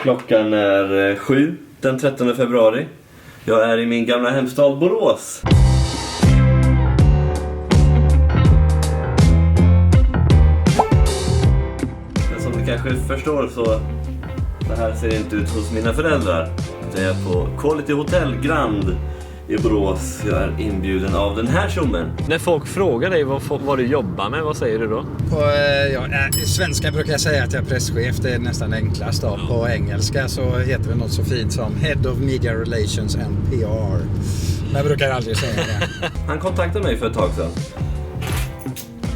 Klockan är 7 den 13 februari. Jag är i min gamla hemstad Borås. Som du kanske förstår så här ser det inte ut hos mina föräldrar. Jag är på Quality Hotel Grand i Borås. Jag är inbjuden av den här tjommen. När folk frågar dig vad du jobbar med, vad säger du då? I svenska brukar jag säga att jag är presschef, det är nästan enklast då. På engelska så heter det något så fint som Head of Media Relations and PR. Men jag brukar aldrig säga det. Han kontaktade mig för ett tag sedan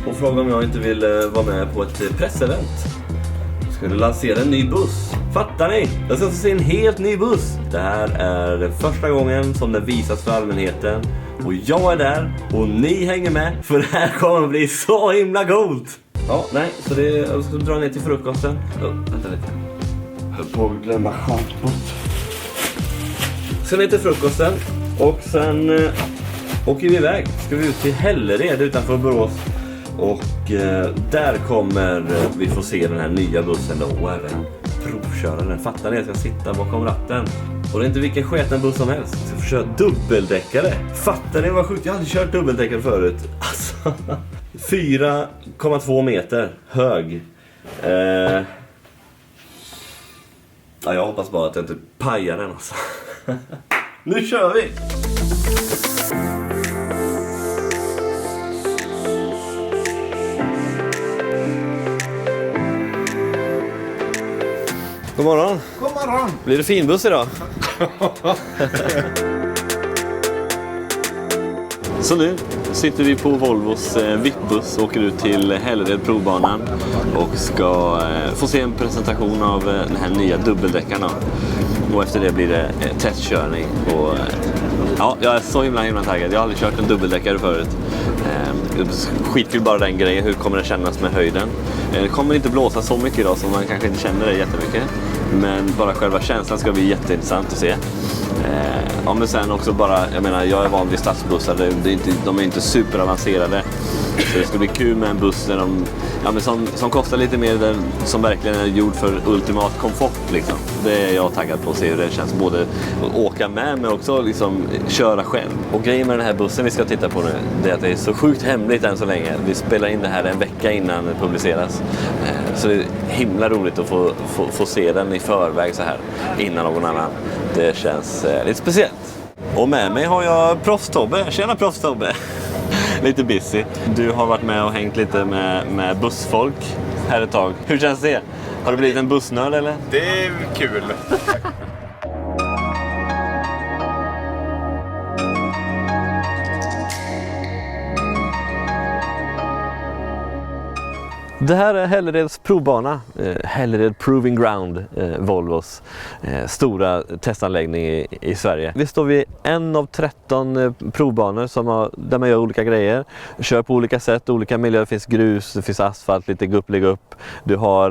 och frågade om jag inte ville vara med på ett pressevent. Jag skulle lansera en ny buss. Fattar ni? Jag ska se en helt ny buss. Det här är den första gången som den visas för allmänheten. Och jag är där och ni hänger med. För det här kommer att bli så himla coolt. Ja, nej, så jag ska dra ner till frukosten. Vänta lite. Jag höll på att glömma schampot. Sen ner till frukosten. Och sen åker vi iväg. Ska vi ut till Hällered utanför Borås. Och där kommer vi få se den här nya bussen då. Och även provköra den. Fattar ni? Jag ska sitta bakom ratten. Och det är inte vilken sketen buss som helst. Jag ska få köra dubbeldäckare. Fattar ni vad sjukt? Jag har aldrig kört dubbeldäckare förut. Alltså 4,2 meter hög. Ja, jag hoppas bara att jag inte pajar den alltså. Nu kör vi! God morgon. God morgon! Blir det finbuss idag? Så nu sitter vi på Volvos VIP-buss och åker ut till Hällered provbanan och ska få se en presentation av den här nya dubbeldäckarna. Och efter det blir det testkörning. Och, ja, jag är så himla taggad. Jag har aldrig kört en dubbeldäckare förut. Skitkul bara den grejen. Hur kommer det kännas med höjden? Det kommer inte blåsa så mycket idag så man kanske inte känner det jättemycket. Men bara själva känslan ska bli jätteintressant att se. Ja, men sen också bara, jag menar, jag är van vid stadsbussar. De är inte superavancerade. Så det ska bli kul med en buss där som kostar lite mer, som verkligen är gjord för ultimat komfort liksom. Det är jag taggad på att se hur det känns, både att åka med men också liksom köra själv. Och grejen med den här bussen vi ska titta på nu, det är att det är så sjukt hemligt än så länge. Vi spelar in det här en vecka innan det publiceras. Så det är himla roligt att få se den i förväg så här innan någon annan. Det känns lite speciellt. Och med mig har jag Proffs-Tobbe. Tjena Proffs-Tobbe! Lite busy. Du har varit med och hängt lite med bussfolk här ett tag. Hur känns det? Har du blivit en bussnörd eller? Det är kul. Det här är Hällereds provbana, Hällered Proving Ground, Volvos stora testanläggning i Sverige. Vi står vid en av 13 provbanor där man gör olika grejer. Kör på olika sätt, olika miljöer. Det finns grus, det finns asfalt, lite gupp. Du har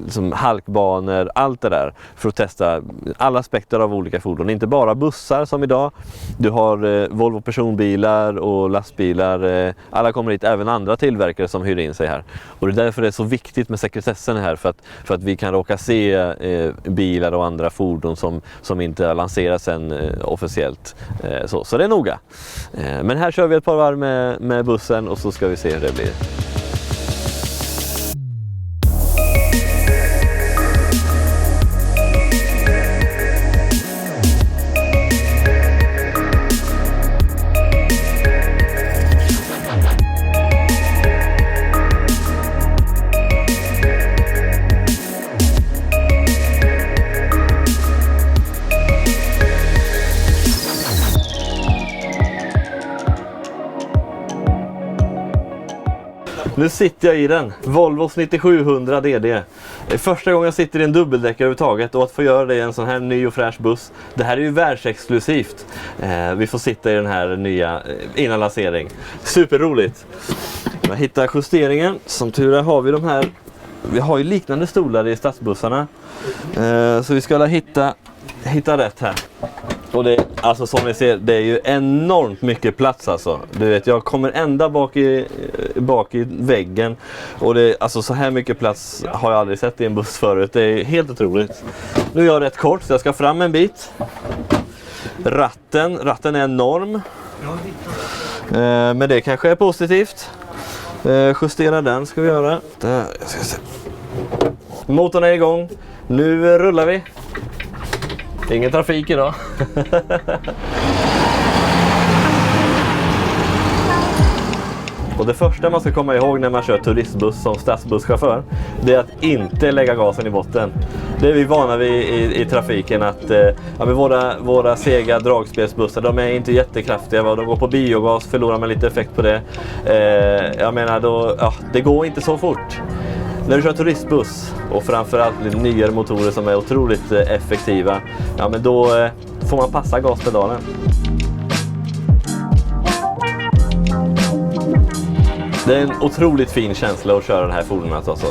liksom halkbanor, allt det där för att testa alla aspekter av olika fordon. Inte bara bussar som idag. Du har Volvo personbilar och lastbilar. Alla kommer hit, även andra tillverkare som hyr in sig här. Och det är därför det är så viktigt med sekretessen här, för att vi kan råka se bilar och andra fordon som inte har lanserats än officiellt. Så det är noga. Men här kör vi ett par varv med bussen och så ska vi se hur det blir. Nu sitter jag i den, Volvos 9700 DD. Det är första gången jag sitter i en dubbeldäckare överhuvudtaget, och att få göra det i en sån här ny och fräsch buss. Det här är ju världsexklusivt. Vi får sitta i den här nya innan lansering. Superroligt. Jag hittar justeringen. Som tur är har vi de här. Vi har ju liknande stolar i stadsbussarna. Så vi ska hitta rätt här. Och det, alltså som ni ser, det är ju enormt mycket plats alltså. Du vet, jag kommer ända bak i väggen. Och det, alltså så här mycket plats har jag aldrig sett i en buss förut. Det är helt otroligt. Nu är jag rätt kort så jag ska fram en bit. Ratten är enorm. Men det kanske är positivt. Justera den ska vi göra. Där, jag ska se. Motorn är igång. Nu rullar vi. Ingen trafik idag. Och det första man ska komma ihåg när man kör turistbuss som stadsbusschaufför, det är att inte lägga gasen i botten. Det är vi vana vid i trafiken att våra sega dragspelsbussar, de är inte jättekraftiga. De går på biogas, förlorar man lite effekt på det. Jag menar då, det går inte så fort. När du kör turistbuss och framförallt nyare motorer som är otroligt effektiva, men då får man passa gaspedalen. Det är en otroligt fin känsla att köra det här fordonet. Alltså.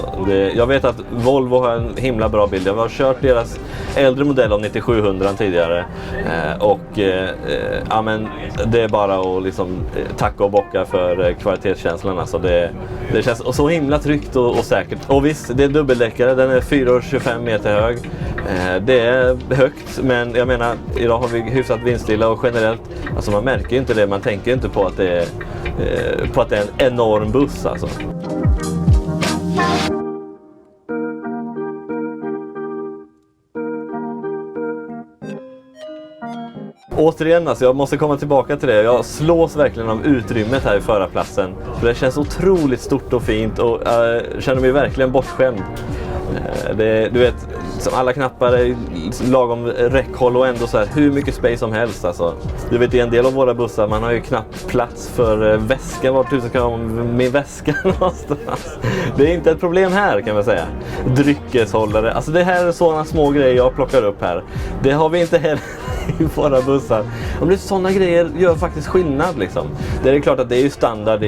Jag vet att Volvo har en himla bra bild. Jag har kört deras äldre modell av 9700 tidigare. Men det är bara att liksom tacka och bocka för kvalitetskänslan. Alltså det känns så himla tryggt och säkert. Och visst, det är dubbeldäckare. Den är 4,25 meter hög. Det är högt, men jag menar, idag har vi hyfsat vindstilla och generellt, alltså man märker inte det. Man tänker inte på att det är en enorm buss alltså. Återigen, alltså, jag måste komma tillbaka till det. Jag slås verkligen av utrymmet här i förarplatsen. För det känns otroligt stort och fint och jag känner mig verkligen bortskämd. Du vet, som alla knappar är lagom räckhåll och ändå så här hur mycket space som helst alltså. Du vet, i en del av våra bussar man har ju knappt plats för väskan. Vart tusen ska ha min väska någonstans. Det är inte ett problem här kan man säga. Dryckeshållare, alltså det här är sådana små grejer jag plockar upp här. Det har vi inte heller i våra bussar. Och sådana grejer gör faktiskt skillnad liksom. Det är klart att det är ju standard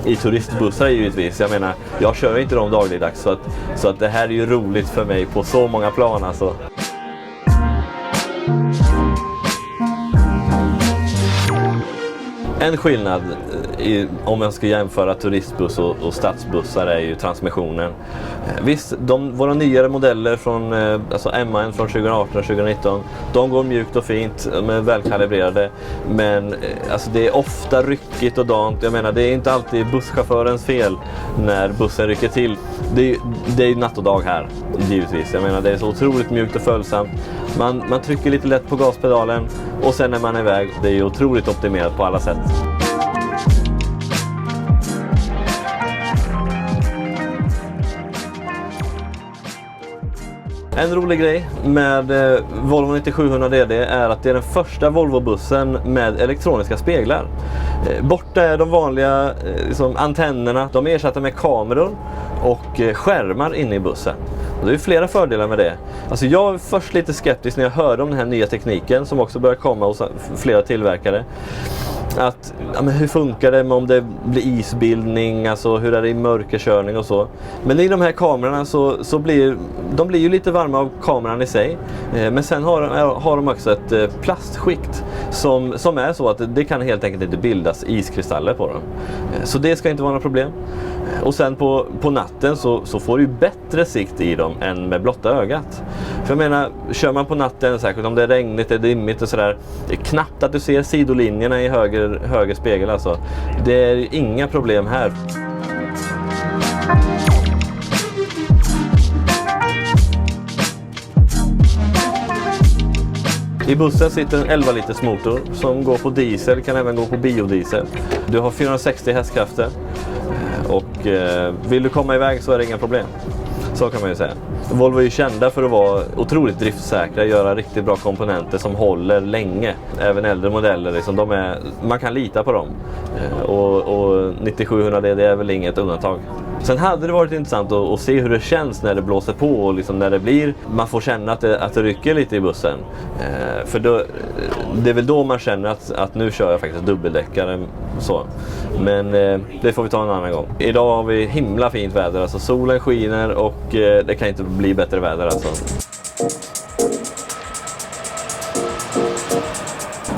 i turistbussar givetvis. Jag menar, jag kör inte dem dagligdags så att det här är ju roligt för mig på så många plan alltså. En skillnad om jag ska jämföra turistbuss och stadsbussar är ju transmissionen. Visst, våra nyare modeller från alltså MAN från 2018-2019, de går mjukt och fint, men välkalibrerade. Men alltså, det är ofta ryckigt och dant. Jag menar, det är inte alltid busschaufförens fel när bussen rycker till. Det är natt och dag här, givetvis. Jag menar, det är så otroligt mjukt och följsamt. Man trycker lite lätt på gaspedalen och sen när man är iväg, det är ju otroligt optimerat på alla sätt. En rolig grej med Volvo 9700 DD är att det är den första Volvo-bussen med elektroniska speglar. Borta är de vanliga antennerna, de är ersatta med kameror och skärmar inne i bussen. Och det är flera fördelar med det. Alltså jag var först lite skeptisk när jag hörde om den här nya tekniken som också börjar komma hos flera tillverkare. Att, men hur funkar det om det blir isbildning, alltså hur är det i mörkerkörning och så. Men i de här kamerorna så blir de ju lite varma av kameran i sig. Men sen har de också ett plastskikt som är så att det kan helt enkelt inte bildas iskristaller på dem. Så det ska inte vara något problem. Och sen på natten så får du bättre sikt i dem än med blotta ögat. För jag menar, kör man på natten, särskilt om det är regnigt, det är dimmigt och sådär, det är knappt att du ser sidolinjerna i höger spegel alltså. Det är inga problem här. I bussen sitter en 11 liters motor som går på diesel, kan även gå på biodiesel. Du har 460 hästkrafter och vill du komma iväg så är det inga problem. Så kan man ju säga. Volvo är ju kända för att vara otroligt driftsäkra, göra riktigt bra komponenter som håller länge. Även äldre modeller, liksom, man kan lita på dem. Och 9700 det är väl inget undantag. Sen hade det varit intressant att se hur det känns när det blåser på och liksom när det blir, man får känna att det rycker lite i bussen. För det är väl då man känner att nu kör jag faktiskt dubbeldäckare. Så. Men det får vi ta en annan gång. Idag har vi himla fint väder, alltså solen skiner och det kan inte bli bättre väder alltså.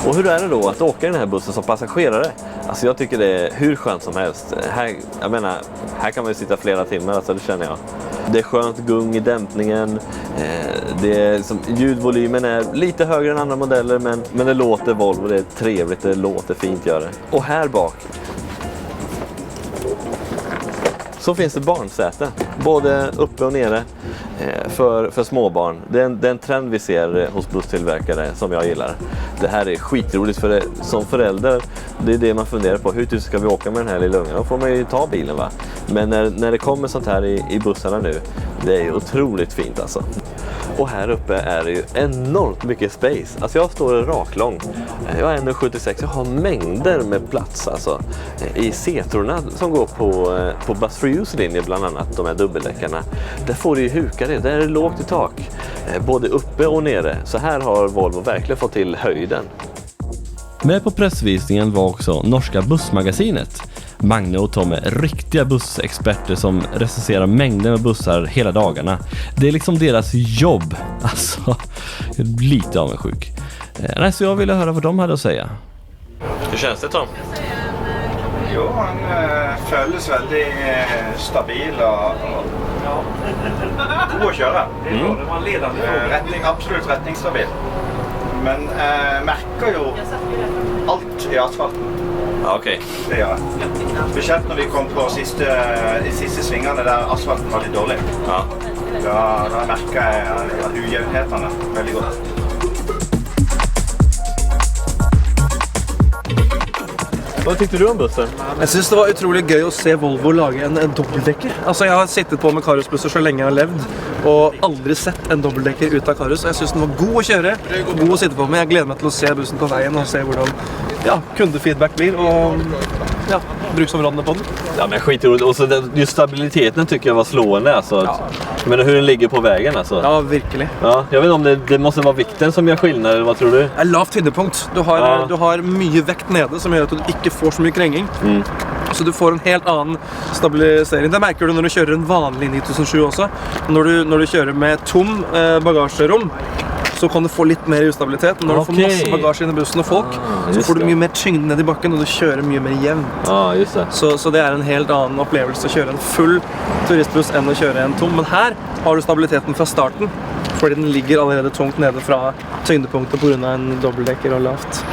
Och hur är det då att åka i den här bussen som passagerare? Alltså jag tycker det är hur skönt som helst. Här kan man ju sitta flera timmar, alltså det känner jag. Det är skönt gung i dämpningen. Ljudvolymen är lite högre än andra modeller, men det låter Volvo, det är trevligt, det låter fint gör det. Och här bak så finns det barnsäte, både uppe och nere för småbarn. Det är en trend vi ser hos busstillverkare som jag gillar. Det här är skitroligt för det, som förälder. Det är det man funderar på. Hur ska vi åka med den här lilla ungen? Då får man ju ta bilen, va? Men när det kommer sånt här i bussarna nu, det är ju otroligt fint alltså. Och här uppe är det ju enormt mycket space. Alltså jag står raklång. Jag är 1,76. Jag har mängder med plats alltså. I setrorna som går på Bus for Use-linje bland annat, de här dubbeldäckarna. Där får du ju huka det. Där är det lågt i tak. Både uppe och nere. Så här har Volvo verkligen fått till höjden. Med på pressvisningen var också norska Bussmagasinet. Magne och Tom är riktiga bussexperter som recenserar mängder med bussar hela dagarna. Det är liksom deras jobb. Alltså, jag är lite avundsjuk. Så jag ville höra vad de hade att säga. Hur känns det, Tom? Jo, han føles veldig stabil og god å kjøre. Retning, absolutt retningsstabil. Men merker jo alt i asfalten. Ja, okej. Det gjør jeg. Spesielt når vi kom på de siste svingene der asfalten var litt dårlig. Ja. Da merker jeg ujevnhetene veldig godt. Vad tyckte du om bussen? Jeg synes det var utrolig gøy å se Volvo lage en dobbeltdekker. Altså, jeg har sittet på med Karus-busser så lenge jeg har levd, og aldri sett en dobbeltdekker ut av Karus. Jeg synes den var god å kjøre, god å sitte på, men jeg gleder meg til å se bussen på veien og se hvordan kundefeedback blir, og bruksområdene på den. Ja, men skitroligt. Och så just stabiliteten tycker jag var slående. Alltså. Ja. Men hur den ligger på vägen alltså. Ja, virkelig. Ja, jag vet inte om det måste vara vikten som gör skillnad, eller vad tror du? Lavt tyngdepunkt. Du har mye vekt nede som gjør at du ikke får så mye krenging. Så du får en helt annen stabilisering. Det merker du når du kjører en vanlig 9007 også. Når du kjører med tom bagasjerom, så kan du få litt mer ustabilitet. Når du får masse bagasje inn i bussen og folk, så får du mye mer tyngde ned i bakken, og du kjører mye mer jevnt. Ja, just det. Så det er en helt annen opplevelse å kjøre en full turistbuss enn å kjøre en tom. Men her har du stabiliteten fra starten, fordi den ligger allerede tungt nede fra tyngdepunktet på grunn av en dobbeltdekker og lavt.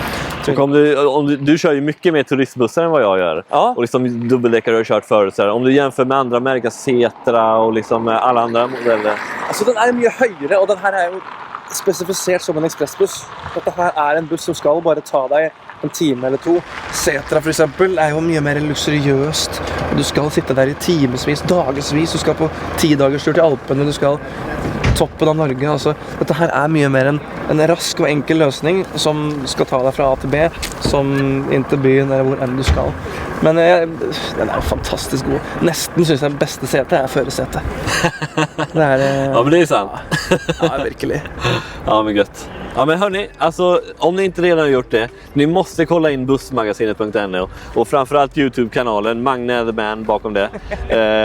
Du kör ju mycket mer turistbussar än vad jag gör. Ja. Och liksom dubbeldäckare har jag kört förut. Så här. Om du jämför med andra märken, Setra och liksom alla andra modeller. Alltså den är mye högre, och den här är ju spesifisert som en ekspressbuss. Dette her er en buss som skal bare ta deg en time eller to. Setra for eksempel er jo mye mer luksuriøst. Du skal sitte der i timesvis, dagesvis. Du skal på 10 dagers tur til Alpene, du skal toppen av Norge. Altså, dette her er mye mer en rask og enkel løsning som skal ta deg fra A til B, som inn til byen eller hvor enn du skal. Men den er fantastisk god. Nesten synes jeg bästa setet är førersetet. Det är ja, men det är sant. Ja, verkligen. Ja, men gött. Ja, men hörni, alltså om ni inte redan har gjort det, ni måste kolla in bussmagasinet.no och framförallt YouTube-kanalen Magne the Man bakom det.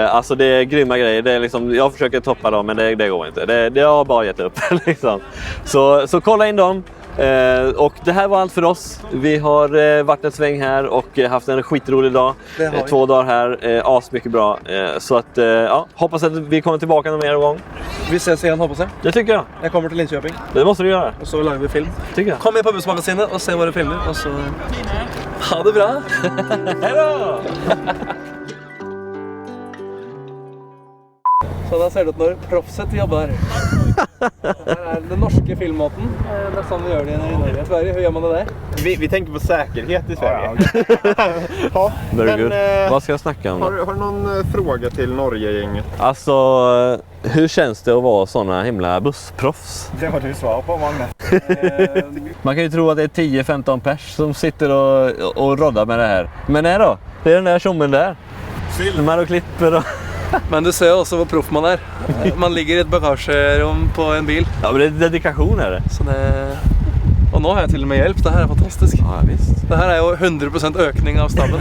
Alltså det är grymma grejer. Det är liksom, jag försöker toppa dem, men det går inte. Det har bara gett upp liksom. Så kolla in dem. Och det här var allt för oss. Vi har varit en sväng här och haft en skitrolig dag. 2 dagar här, asmycket bra. Så att hoppas att vi kommer tillbaka någon mer gång. Vi ses igen, hoppas jag. Det tycker jag. Jag kommer till Linköping. Det måste du göra. Och så lagar vi film. Tycker jag. Kom med på Bussmagasinet och se våra filmer. Och så ha det bra. Hej då! Så da ser det ut når proffset jobber. Her er den norske filmmåten. Det er sånn vi gjør det i Norge. Sverige, hur gör man det där? Vi tänker på säkerhet i Sverige. Ja, very good. Vad ska jag snacka om då? Har du någon fråga till Norge-gänget? Alltså, hur känns det att vara såna himla bussproffs? Det har du svar på, Magne. Man kan ju tro att det är 10-15 pers som sitter och roddar med det här. Men nej då, det är den där tjommen där. Filmar och klipper och... Men du ser ju också vad proff man är. Man ligger i ett bagagerum på en bil. Ja, men det är dedikation är det. Så det... Och nu har jag till och med hjälp. Det här är fantastiskt. Ja, visst. Det här är ju 100% ökning av stabben.